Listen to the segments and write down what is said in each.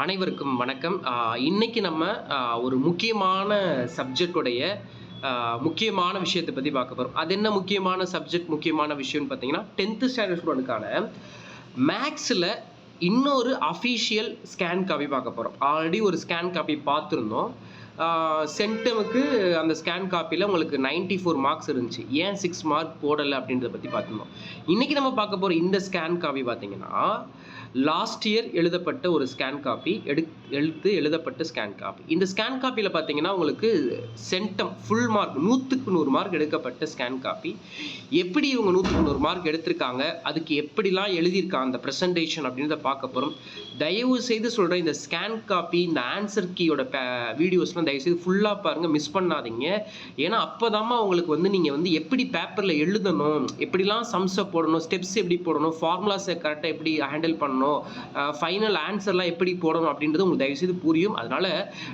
அனைவருக்கும் வணக்கம். இன்னைக்கு நம்ம ஒரு முக்கியமான சப்ஜெக்டுடைய முக்கியமான விஷயத்தை பற்றி பார்க்க போகிறோம். அது என்ன முக்கியமான சப்ஜெக்ட், முக்கியமான விஷயம்னு பார்த்தீங்கன்னா 10th ஸ்டாண்டர்ட் ஸ்டூடெண்ட்கான மேக்ஸில் இன்னொரு அஃபீஷியல் ஸ்கேன் காப்பி பார்க்க போகிறோம். ஆல்ரெடி ஒரு ஸ்கேன் காப்பி பார்த்துருந்தோம். சென்டமுக்கு அந்த ஸ்கேன் காப்பியில் உங்களுக்கு 94 மார்க்ஸ் இருந்துச்சு. ஏன் 6 மார்க் போடலை அப்படின்றத பற்றி பார்த்துருந்தோம். இன்றைக்கி நம்ம பார்க்க போகிற இந்த ஸ்கேன் காப்பி பார்த்தீங்கன்னா லாஸ்ட் இயர் எழுதப்பட்ட ஒரு ஸ்கேன் காப்பி, எழுதப்பட்ட ஸ்கேன் காப்பி. இந்த ஸ்கேன் காப்பியில் பார்த்தீங்கன்னா உங்களுக்கு சென்டம் ஃபுல் மார்க் 100க்கு 100 மார்க் எடுக்கப்பட்ட ஸ்கேன் காப்பி. எப்படி இவங்க 100க்கு 100 மார்க் எடுத்திருக்காங்க, அதுக்கு எப்படிலாம் எழுதியிருக்காங்க அந்த ப்ரெசன்டேஷன் அப்படின்றத பார்க்க போகிறோம். தயவு செய்து சொல்கிறேன், இந்த ஸ்கேன் காப்பி, இந்த ஆன்சர் கீயோட வீடியோஸ்லாம் தயவுசெய்து ஃபுல்லாக பாருங்கள், மிஸ் பண்ணாதீங்க. ஏன்னா அப்போ தாம்மா உங்களுக்கு வந்து நீங்கள் வந்து எப்படி பேப்பரில் எழுதணும், எப்படிலாம் சம்ஸை போடணும், ஸ்டெப்ஸ் எப்படி போடணும், ஃபார்முலாஸை கரெக்டாக எப்படி ஹேண்டில் பண்ணணும், ஃபைனல் ஆன்சர்லாம் எப்படி போடணும் அப்படின்றது உங்களுக்கு தயவுசெய்து புரியும். அதனால்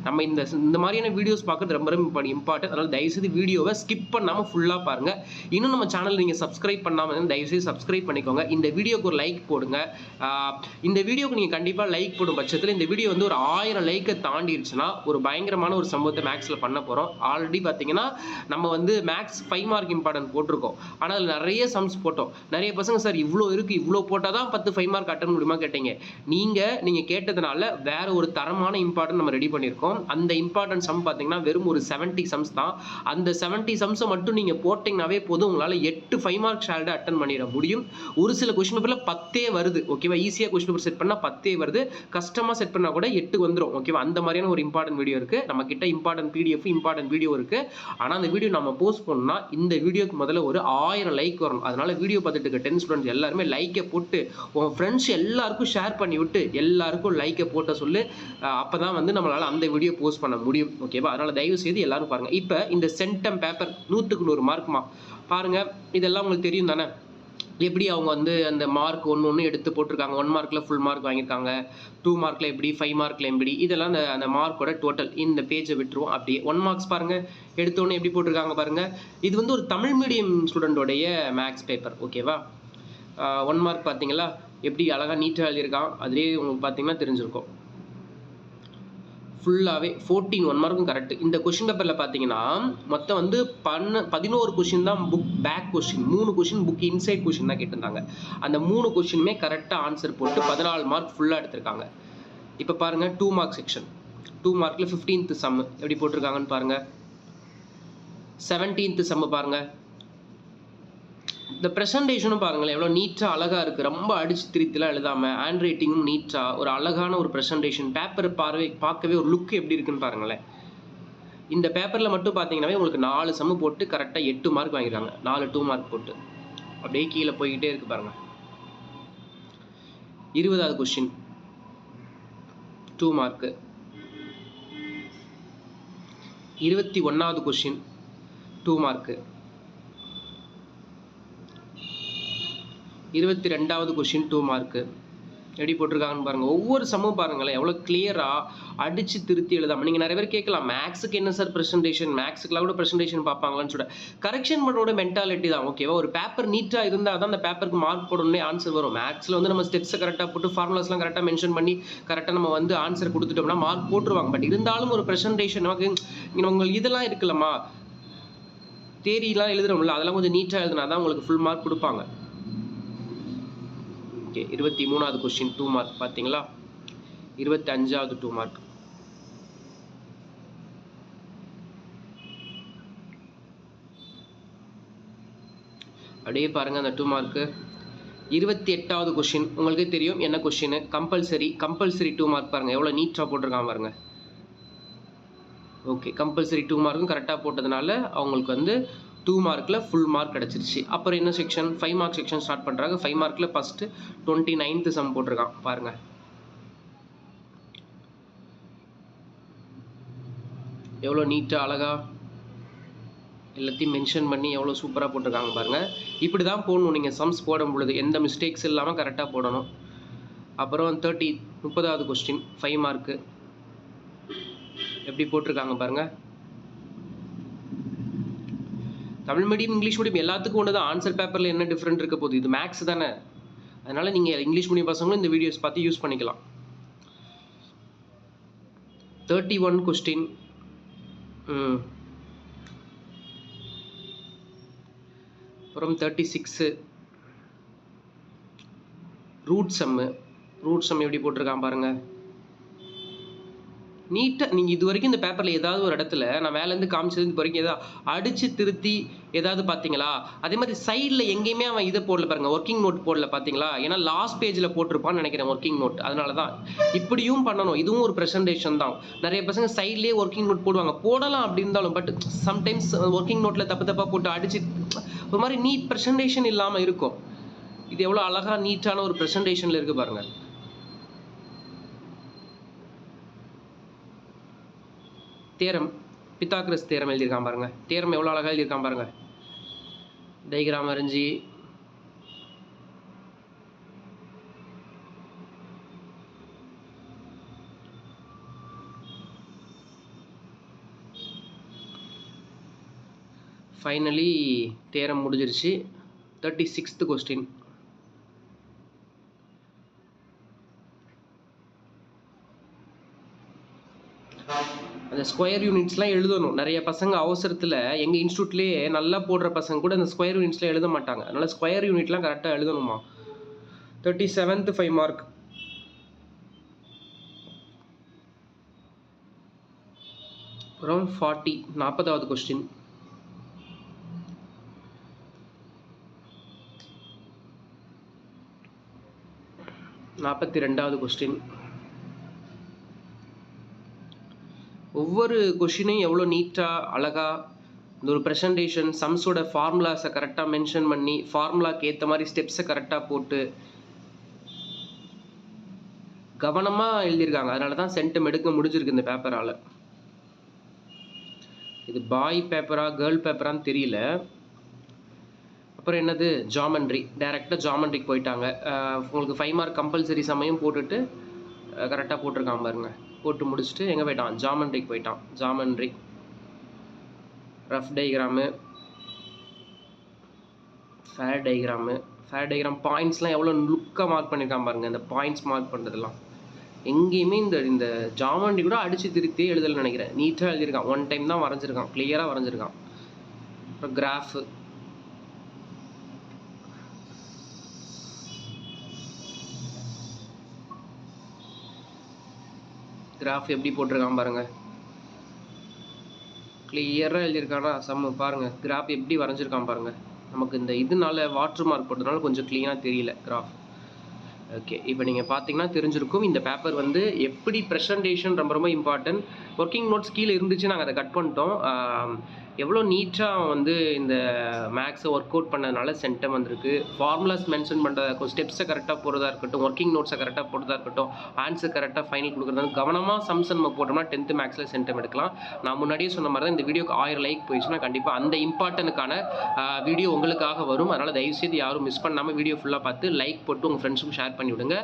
நம்ம இந்த மாதிரியான வீடியோஸ் பார்க்குறது ரொம்ப ரொம்ப இம்பார்ட்டன்ட். அதனால் தயவுசெய்து வீடியோவை ஸ்கிப் பண்ணாமல் ஃபுல்லாக பாருங்கள். இன்னும் நம்ம சேனல் நீங்கள் சப்ஸ்கிரைப் பண்ணாமல் தயவுசெய்து சப்ஸ்கிரைப் பண்ணிக்கோங்க. இந்த வீடியோக்கு ஒரு லைக் போடுங்க. இந்த வீடியோக்கு நீங்கள் கண்டிப்பாக லைக் போடும் பட்சத்தில் இந்த வீடியோ வந்து ஒரு 1000 லைக்கை தாண்டிடுச்சுன்னா ஒரு பயங்கரமான ஒரு சம்பவத்தை மேக்ஸில் பண்ண போகிறோம். ஆல்ரெடி பார்த்தீங்கன்னா நம்ம வந்து மேக்ஸ் 5 மார்க் இம்பார்ட்டன்ட் போட்டிருக்கோம். ஆனால் அதில் நிறைய சம்ஸ் போட்டோம். நிறைய பசங்க சார் இவ்வளோ இருக்குது, இவ்வளோ போட்டால் தான் 10 5 மார்க் அட்டன் முடியுமா கேட்டீங்க. நீங்கள் கேட்டதுனால வேற ஒரு தரமான இம்பார்ட்டன்ட் நம்ம ரெடி பண்ணியிருக்கோம். அந்த இம்பார்ட்டன்ட் சம் பார்த்தீங்கன்னா வெறும் ஒரு 70 சம்ஸ் தான். அந்த 70 சம்ஸை மட்டும் நீங்கள் போட்டிங்கனாவே போதும், உங்களால் 8 5 மார்க் ஷேல்டு அட்டன் பண்ணிட முடியும். ஒரு சில கொஸ்டின் பேப்பரில் 10 வருது. ஓகேவா, ஈஸியாக கொஸ்டின் பேப்பர் செட் பண்ணால் 10 வருது, கஷ்டமாக செட் பண்ணால் கூட 8 வந்துடும். ஓகேவா, அந்த மாதிரியான ஒரு இம்பார்ட்டன்ட் வீடியோ இருக்குது நம்ம கிட்ட. இம்பார்ட்டன்ட் பிடிஎஃப், இம்பார்ட்டன்ட் வீடியோ இருக்குது. ஆனால் அந்த வீடியோ நம்ம போஸ்ட் பண்ணோம்னா இந்த வீடியோக்கு முதல்ல ஒரு 1000 லைக் வரணும். அதனால வீடியோ பார்த்துட்டு இருக்க 10 ஸ்டூடெண்ட்ஸ் எல்லாருமே லைக்கை போட்டு உங்கள் ஃப்ரெண்ட்ஸ் எல்லாருக்கும் ஷேர் பண்ணி விட்டு எல்லாருக்கும் லைக்கை போட்ட சொல்லு. அப்போ தான் வந்து நம்மளால் அந்த வீடியோ போஸ்ட் பண்ண முடியும். ஓகேவா, அதனால் தயவு செய்து எல்லாரும் பாருங்கள். இப்போ இந்த சென்டம் பேப்பர் 100க்கு 100 மார்க்குமா பாருங்கள். இதெல்லாம் உங்களுக்கு தெரியும் தானே, எப்படி அவங்க வந்து அந்த மார்க் ஒன்று எடுத்து போட்டிருக்காங்க. 1 மார்க்கில் ஃபுல் மார்க் வாங்கியிருக்காங்க, 2 மார்க்கில் எப்படி, 5 மார்க்கில் எப்படி, இதெல்லாம் அந்த மார்க்கோட டோட்டல். இந்த பேஜை விட்டுருவோம். அப்படியே 1 மார்க்ஸ் பாருங்கள், எடுத்தோன்னே எப்படி போட்டிருக்காங்க பாருங்கள். இது வந்து ஒரு தமிழ் மீடியம் ஸ்டூடெண்டோடைய மேக்ஸ் பேப்பர். ஓகேவா, 1 மார்க் பார்த்தீங்களா எப்படி அழகாக நீட்டாக எழுதியிருக்கான். அதுலேயே உங்களுக்கு பார்த்தீங்கன்னா தெரிஞ்சிருக்கும். ஃபுல்லாகவே 14 1 மார்க்கும் கரெக்டு. இந்த கொஷின் பேப்பரில் பார்த்தீங்கன்னா மொத்தம் வந்து 11 கொஷின் தான் book back question, 3 question book inside question தான் கேட்டிருந்தாங்க. அந்த 3 கொஷினுமே கரெக்டாக ஆன்சர் போட்டு 14 மார்க் ஃபுல்லாக எடுத்திருக்காங்க. இப்போ பாருங்கள் 2 மார்க் செக்ஷன். 2 மார்க்கில் 15th சம் எப்படி போட்டிருக்காங்கன்னு பாருங்கள். 17th சம் பாருங்கள். இந்த ப்ரெசன்டேஷனும் பாருங்களேன் எவ்வளோ நீட்டாக அழகாக இருக்குது. ரொம்ப அடித்து திருத்திலாம் எழுதாமல் ஹேண்ட் ரைட்டிங்கும் நீட்டாக ஒரு அழகான ஒரு ப்ரெசன்டேஷன். பேப்பர் பார்க்கவே ஒரு லுக் எப்படி இருக்குன்னு பாருங்களேன். இந்த பேப்பரில் மட்டும் பார்த்தீங்கன்னாவே உங்களுக்கு 4 சம்மு போட்டு கரெக்டாக 8 மார்க் வாங்கியிருக்காங்க. 4 2 மார்க் போட்டு அப்படியே கீழே போய்கிட்டே இருக்குது பாருங்கள். 20வது கொஸ்டின் 2 மார்க்கு. 21வது கொஸ்டின் 2 மார்க்கு. 22வது கொஸ்டின் 2 மார்க்கு. எப்படி போட்டிருக்காங்கன்னு பாருங்கள். ஒவ்வொரு சம்மும் பாருங்களேன் எவ்வளோ கிளியராக அடித்து திருத்தி எழுதாமல். நீங்கள் நிறைய பேர் கேட்கலாம், மேக்ஸுக்கு என்ன சார் ப்ரெசன்டேஷன், மேக்ஸுக்குலாம் கூட ப்ரெசன்டேஷன் பார்ப்பாங்களான்னு சொல்லிட்டு. கரெக்ஷன் பண்ணோட மென்டாலிட்டி தான். ஓகேவா, ஒரு பேப்பர் நீட்டாக இருந்தால் தான் அந்த பேப்பருக்கு மார்க் போடணுன்னே ஆன்சர் வரும். மேக்ஸில் வந்து நம்ம ஸ்டெப்ஸை கரெக்டாக போட்டு ஃபார்முலாஸ்லாம் கரெக்டாக மென்ஷன் பண்ணி கரெக்டாக நம்ம வந்து ஆன்சர் கொடுத்துட்டோம்னா மார்க் போட்டுருவாங்க. பட் இருந்தாலும் ஒரு ப்ரெசன்டேஷன் நமக்கு உங்களுக்கு இதெல்லாம் இருக்குல்லம்மா, தேரிலாம் எழுதுறோம்ல, அதெல்லாம் கொஞ்சம் நீட்டாக எழுதுனா தான் உங்களுக்கு ஃபுல் மார்க் கொடுப்பாங்க. 23வது கொஸ்டின் 2 மார்க் பார்த்தீங்களா. 25வது 2 மார்க். அப்படியே பாருங்க அந்த 2 மார்க்கு. 28வது கொஸ்டின் உங்களுக்கே தெரியும் என்ன கொஸ்டின், கம்பல்சரி 2 மார்க் பாருங்க எவ்வளோ நீட்டாக போட்டிருக்காங்க பாருங்க. ஓகே, கம்பல்சரி 2 மார்க்கும் கரெக்டாக போட்டதுனால அவங்களுக்கு வந்து 2 மார்க்கில் ஃபுல் மார்க் கிடச்சிருச்சு. அப்புறம் என்ன செக்ஷன், 5 மார்க் செக்ஷன் ஸ்டார்ட் பண்ணுறாங்க. 5 மார்க்கில் ஃபஸ்ட்டு 29th சம் போட்டிருக்கான் பாருங்கள். எவ்வளோ நீட்டாக அழகாக எல்லாத்தையும் மென்ஷன் பண்ணி எவ்வளோ சூப்பராக போட்டிருக்காங்க பாருங்கள். இப்படி தான் போடணும் நீங்கள் சம்ஸ் போடும் பொழுது, எந்த மிஸ்டேக்ஸ் இல்லாமல் கரெக்டாக போடணும். அப்புறம் 30வது கொஸ்டின் 5 மார்க்கு எப்படி போட்டிருக்காங்க பாருங்கள். தமிழ் மீடியம் இங்கிலீஷ் மீடியம் எல்லாத்துக்கும் ஒன்று தான். ஆன்சர் பேப்பரில் என்ன டிஃப்ரெண்ட் இருக்க போகுது, இது மேக்ஸ் தானே. அதனால் நீங்கள் இங்கிலீஷ் மீடியம் பசங்களும் இந்த வீடியோஸ் பார்த்து யூஸ் பண்ணிக்கலாம். 31 கொஸ்டின். அப்புறம் 36 ரூட் சம் எப்படி போட்டிருக்கான் பாருங்க. நீட்டாக நீங்கள் இது வரைக்கும் இந்த பேப்பரில் ஏதாவது ஒரு இடத்துல நான் மேலேருந்து காமிச்சது இது வரைக்கும் ஏதாவது அடித்து திருத்தி ஏதாவது பார்த்தீங்களா? அதே மாதிரி சைடில் எங்கேயுமே அவன் இதை போடல பாருங்க, ஒர்க்கிங் நோட் போடல பார்த்தீங்களா? ஏன்னா லாஸ்ட் பேஜில் போட்டிருப்பான்னு நினைக்கிறேன் ஒர்க்கிங் நோட். அதனால தான் இப்படியும் பண்ணணும். இதுவும் ஒரு ப்ரெசன்டேஷன் தான். நிறைய பசங்க சைட்லேயே ஒர்க்கிங் நோட் போடுவாங்க, போடலாம் அப்படி இருந்தாலும். பட் சம்டைம்ஸ் ஒர்க்கிங் நோட்டில் தப்பாக போட்டு அடிச்சு ஒரு மாதிரி நீட் ப்ரெசன்டேஷன் இல்லாமல் இருக்கும். இது எவ்வளோ அழகாக நீட்டான ஒரு ப்ரெசன்டேஷனில் இருக்குது பாருங்கள். தேரம், பித்தாகரஸ் தேரம் எழுதியிருக்கான் பாருங்க. தேரம் எவ்வளோ அழகாக எழுதியிருக்கான் பாருங்க. டைகிராம் வரைஞ்சி ஃபைனலி தேரம் முடிஞ்சிருச்சு. 36th question. அந்த ஸ்கொயர் யூனிட்ஸ்லாம் எழுதணும். நிறைய பசங்க அவசரத்தில் எங்கள் இன்ஸ்டியூட்லேயே நல்லா போடுற பசங்க கூட அந்த ஸ்கொயர் யூனிட்ஸ்லாம் எழுத மாட்டாங்க. அதனால் ஸ்கொயர் யூனிட்லாம் கரெக்டாக எழுதணுமா. 37th 5 mark. அப்புறம் 40வது கொஸ்டின். 42வது கொஸ்டின். ஒவ்வொரு கொஷினையும் எவ்வளோ நீட்டாக அழகாக இந்த ஒரு ப்ரெசன்டேஷன், சம்ஸோட ஃபார்முலாஸை கரெக்டாக மென்ஷன் பண்ணி ஃபார்முலாக்கு ஏற்ற மாதிரி ஸ்டெப்ஸை கரெக்டாக போட்டு கவனமாக எழுதியிருக்காங்க. அதனால தான் சென்டம் எடுக்க முடிஞ்சிருக்கு இந்த பேப்பரால். இது பாய் பேப்பரா கேர்ள் பேப்பரான்னு தெரியல. அப்புறம் என்னது, ஜாமெண்ட்ரி. டைரெக்டாக ஜாமெண்ட்ரிக்கு போயிட்டாங்க. உங்களுக்கு 5 மார்க் கம்பல்சரி சமயம் போட்டுட்டு கரெக்டாக போட்டிருக்கான் பாருங்க. போட்டு முடிச்சுட்டு எங்கே போயிட்டான், ஜாமெண்ட்ரிக்கு போயிட்டான். Geometry, rough diagram, fair diagram. Fair diagram பாயிண்ட்ஸ்லாம் எவ்வளோ லுக்காக மார்க் பண்ணியிருக்கான் பாருங்கள். இந்த பாயிண்ட்ஸ் மார்க் பண்ணுறதுலாம் எங்கேயுமே இந்த ஜாமெண்ட்ரி கூட அடித்து திருத்தி எழுதலன்னு நினைக்கிறேன். நீட்டாக எழுதியிருக்கான். 1 டைம் தான் வரைஞ்சிருக்கான், கிளியராக வரைஞ்சிருக்கான். அப்புறம் கிராஃபு, கிராஃப் எப்படி போட்டிருக்கான் பாருங்கள். கிளியராக எழுதியிருக்கானா சம்மு பாருங்கள். கிராஃப் எப்படி வரைஞ்சிருக்கான் பாருங்கள். நமக்கு இந்த இதனால வாட்டர் மார்க் போட்டதுனால கொஞ்சம் க்ளீனாக தெரியல கிராஃப். ஓகே, இப்போ நீங்கள் பார்த்தீங்கன்னா தெரிஞ்சிருக்கும் இந்த பேப்பர் வந்து எப்படி ப்ரெசன்டேஷன் ரொம்ப ரொம்ப இம்பார்ட்டன்ட். ஒர்க்கிங் நோட்ஸ் கீழே இருந்துச்சு, நாங்கள் அதை கட் பண்ணிட்டோம். எவ்வளோ நீட்டாக வந்து இந்த மேக்ஸை ஒர்க் அவுட் பண்ணதுனால சென்டம் வந்திருக்கு. ஃபார்முலாஸ் மென்ஷன் பண்ணுறதா இருக்கும், ஸ்டெப்ஸை கரெக்டாக போடுறதா இருக்கட்டும், ஒர்க்கிங் நோட்ஸை கரெக்டாக போடுறதா இருக்கட்டும், ஆன்சர் கரெக்டாக ஃபைனல் கொடுக்குறது கவனமாக சம்ஸ் நம்ம போட்டோம்னா 10th மேக்ஸில் சென்டம் எடுக்கலாம். நான் முன்னாடியே சொன்ன மாதிரி தான் இந்த வீடியோக்கு 1000 லைக் போயிடுச்சுன்னா கண்டிப்பாக அந்த இம்பார்ட்டனுக்கான வீடியோ உங்களுக்காக வரும். அதனால் தயவுசெய்து யாரும் மிஸ் பண்ணாமல் வீடியோ ஃபுல்லாக பார்த்து லைக் போட்டு உங்கள் ஃப்ரெண்ட்ஸுக்கும் ஷேர் பண்ணி விடுங்க.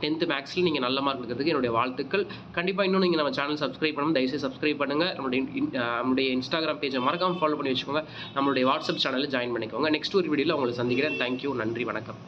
10th மேக்ஸில் நீங்கள் நல்ல மார்க் எடுக்கிறதுக்கு என்னுடைய வாழ்த்துக்கள். கண்டிப்பாக இன்னும் நீங்கள் நம்ம சேனல் சப்ஸ்கிரைப் பண்ணணும், தயவுசெய்து சப்ஸ்கிரைப் பண்ணுங்கள். நம்மளுடைய இன்ஸ்டாகிராம் பேஜை மறக்காமல் ஃபாலோ பண்ணி வச்சுக்கோங்க. நம்மளுடைய வாட்ஸ்அப் சேனலில் ஜாயின் பண்ணிக்கோங்க. நெக்ஸ்ட் ஒரு வீடியோவில் உங்களை சந்திக்கிறேன். தேங்க்யூ, நன்றி, வணக்கம்.